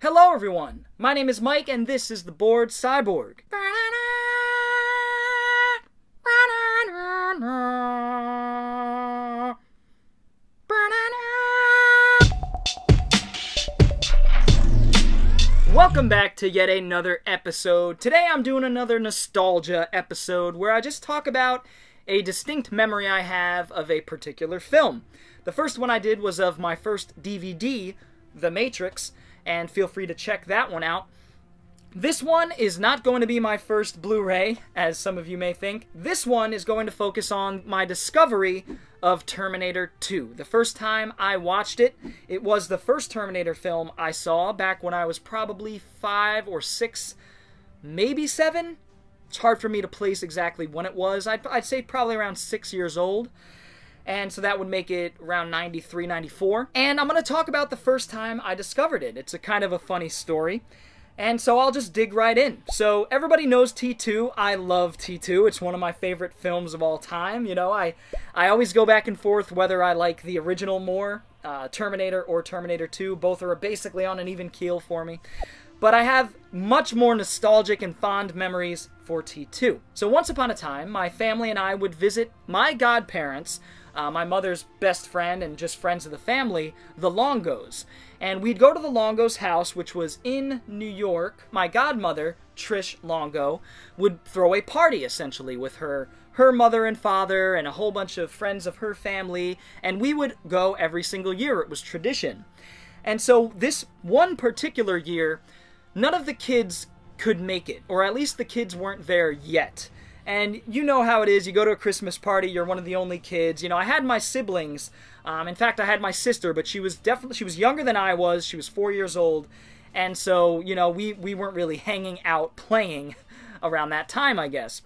Hello everyone, my name is Mike and this is the Bored Cyborg. Welcome back to yet another episode. Today I'm doing another nostalgia episode where I just talk about a distinct memory I have of a particular film. The first one I did was of my first DVD, The Matrix, and feel free to check that one out. This one is not going to be my first Blu-ray, as some of you may think. This one is going to focus on my discovery of Terminator 2. The first time I watched it, it was the first Terminator film I saw back when I was probably 5 or 6, maybe 7. It's hard for me to place exactly when it was. I'd say probably around 6 years old. And so that would make it around 93, 94. And I'm going to talk about the first time I discovered it. It's a kind of a funny story. And so I'll just dig right in. So everybody knows T2. I love T2. It's one of my favorite films of all time. You know, I always go back and forth whether I like the original more, Terminator or Terminator 2. Both are basically on an even keel for me. But I have much more nostalgic and fond memories for T2. So once upon a time, my family and I would visit my godparents, my mother's best friend and just friends of the family, the Longos. And we'd go to the Longos' house, which was in New York. My godmother, Trish Longo, would throw a party, essentially, with her mother and father and a whole bunch of friends of her family, and we would go every single year. It was tradition. And so this one particular year, none of the kids could make it, or at least the kids weren't there yet. And you know how it is, you go to a Christmas party, you're one of the only kids. You know, I had my siblings, in fact I had my sister, but she was younger than I was, she was 4 years old, and so, you know, we weren't really hanging out playing around that time, I guess.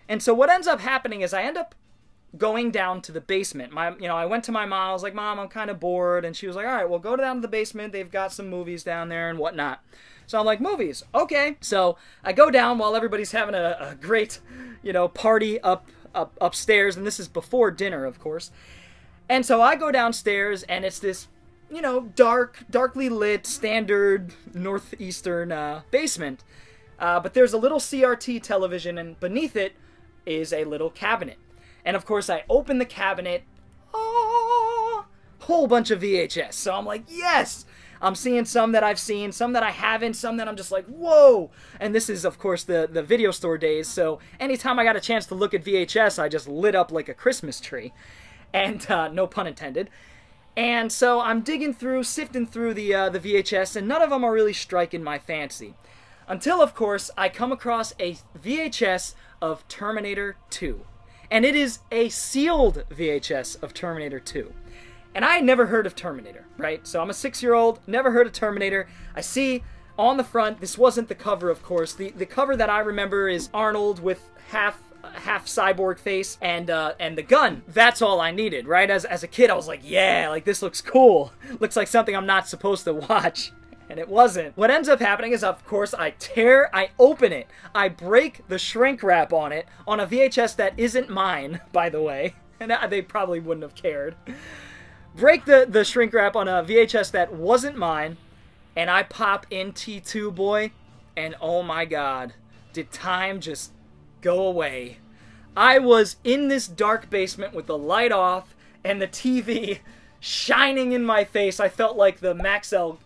And so what ends up happening is I end up going down to the basement. I went to my mom, I was like, Mom, I'm kind of bored, and she was like, alright, well go down to the basement, they've got some movies down there and whatnot. So I'm like, movies, okay. So I go down while everybody's having a great, you know, party upstairs, and this is before dinner, of course. And so I go downstairs, and it's this, you know, darkly lit, standard northeastern basement. But there's a little CRT television, and beneath it is a little cabinet. And of course, I open the cabinet, whole bunch of VHS. So I'm like, yes! I'm seeing some that I've seen, some that I haven't, some that I'm just like, whoa! And this is, of course, the video store days, so anytime I got a chance to look at VHS, I just lit up like a Christmas tree. And, no pun intended. And so I'm digging through, sifting through the VHS, and none of them are really striking my fancy. Until, of course, I come across a VHS of Terminator 2. And it is a sealed VHS of Terminator 2. And I had never heard of Terminator, right? So I'm a 6-year-old, never heard of Terminator. I see on the front, this wasn't the cover, of course. The cover that I remember is Arnold with half cyborg face and the gun. That's all I needed, right? As a kid, I was like, yeah, like this looks cool. Looks like something I'm not supposed to watch. And it wasn't. What ends up happening is, of course, I open it. I break the shrink wrap on it, on a VHS that isn't mine, by the way. And they probably wouldn't have cared. Break the shrink wrap on a VHS that wasn't mine, and I pop in T2, boy, and oh my god, did time just go away. I was in this dark basement with the light off and the TV shining in my face. I felt like the Maxell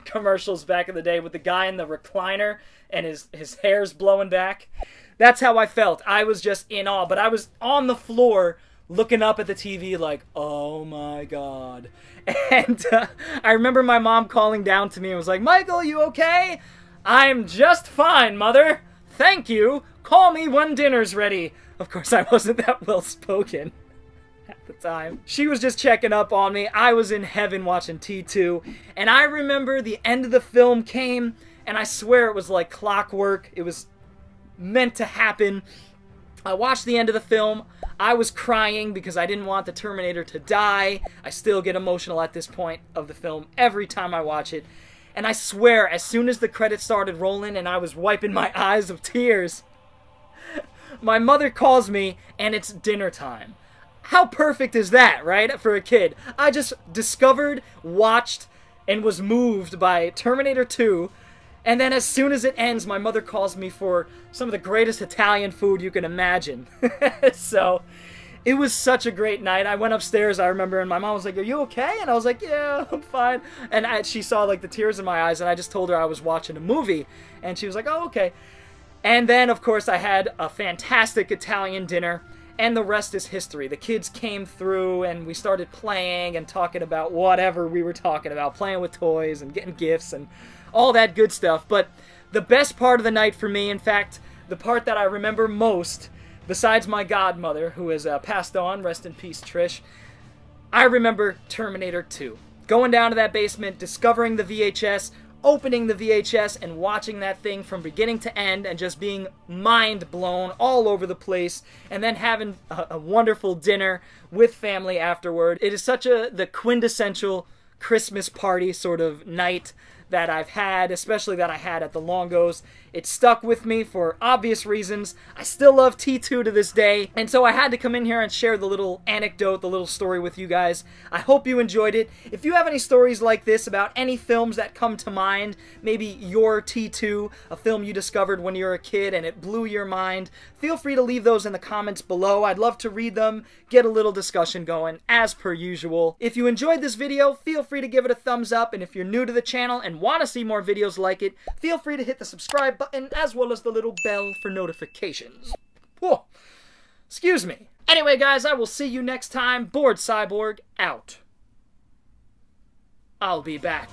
commercials back in the day with the guy in the recliner and his hair's blowing back. That's how I felt. I was just in awe, but I was on the floor looking up at the TV like, oh my god. And I remember my mom calling down to me and was like, Michael, you okay? I'm just fine, Mother. Thank you. Call me when dinner's ready. Of course, I wasn't that well spoken at the time. She was just checking up on me. I was in heaven watching T2. And I remember the end of the film came, and I swear it was like clockwork. It was meant to happen. I watched the end of the film. I was crying because I didn't want the Terminator to die. I still get emotional at this point of the film every time I watch it. And I swear, as soon as the credits started rolling and I was wiping my eyes of tears, my mother calls me and it's dinner time. How perfect is that, right? For a kid. I just discovered, watched, and was moved by Terminator 2. And then as soon as it ends, my mother calls me for some of the greatest Italian food you can imagine. So it was such a great night. I went upstairs, I remember, and my mom was like, "Are you okay?" And I was like, "Yeah, I'm fine." And she saw like the tears in my eyes, and I just told her I was watching a movie. And she was like, "Oh, okay." And then, of course, I had a fantastic Italian dinner, and the rest is history. The kids came through, and we started playing and talking about whatever we were talking about, playing with toys and getting gifts and all that good stuff. But the best part of the night for me, in fact, the part that I remember most, besides my godmother, who has passed on, rest in peace, Trish, I remember Terminator 2. Going down to that basement, discovering the VHS, opening the VHS, and watching that thing from beginning to end, and just being mind blown all over the place, and then having a wonderful dinner with family afterward. It is such the quintessential Christmas party sort of night that I've had, especially that I had at the Longos. It stuck with me for obvious reasons. I still love T2 to this day, and so I had to come in here and share the little anecdote, the little story with you guys. I hope you enjoyed it. If you have any stories like this about any films that come to mind, maybe your T2, a film you discovered when you were a kid and it blew your mind, feel free to leave those in the comments below. I'd love to read them, get a little discussion going, as per usual. If you enjoyed this video, feel free to give it a thumbs up, and if you're new to the channel and want to see more videos like it, feel free to hit the subscribe button as well as the little bell for notifications. Whoa. Excuse me. Anyway, guys, I will see you next time. Bored Cyborg out. I'll be back.